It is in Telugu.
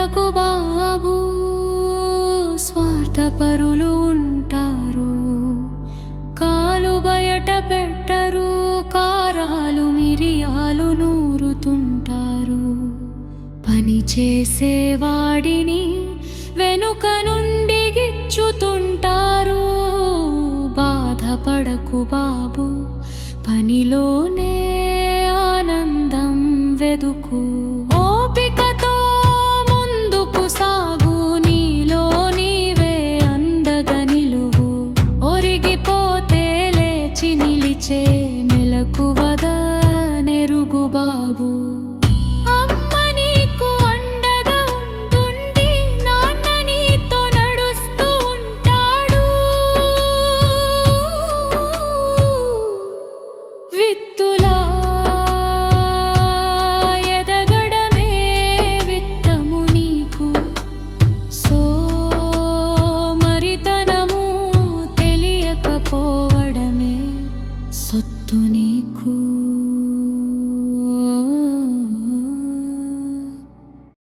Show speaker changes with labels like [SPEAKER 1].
[SPEAKER 1] బాధపడకు బాబు, స్వార్థపరులు ఉంటారు, కాలు బయట పెట్టరు, కారాలు మిరియాలు నూరుతుంటారు. పని చేసేవాడిని వెనుక నుండి గిచ్చుతుంటారు. బాధపడకు బాబు, పనిలోనే ఆనందం వెదుకు. ఓపికతో ముందుకు సాగు, నీలో నీవే అందగా నిలువు. ఒరిగిపోతే లేచి నిలిచే మెలకువద నెరుగు బాబు. అమ్మ నీకు అండగా ఉంటుంది, నాన్న నీతో నడుస్తూ ఉంటాడు. విత్తులా ఎదగడమే విత్తము నీకు, సోమరితనము తెలియకపోవడమే సొత్తు నీకు.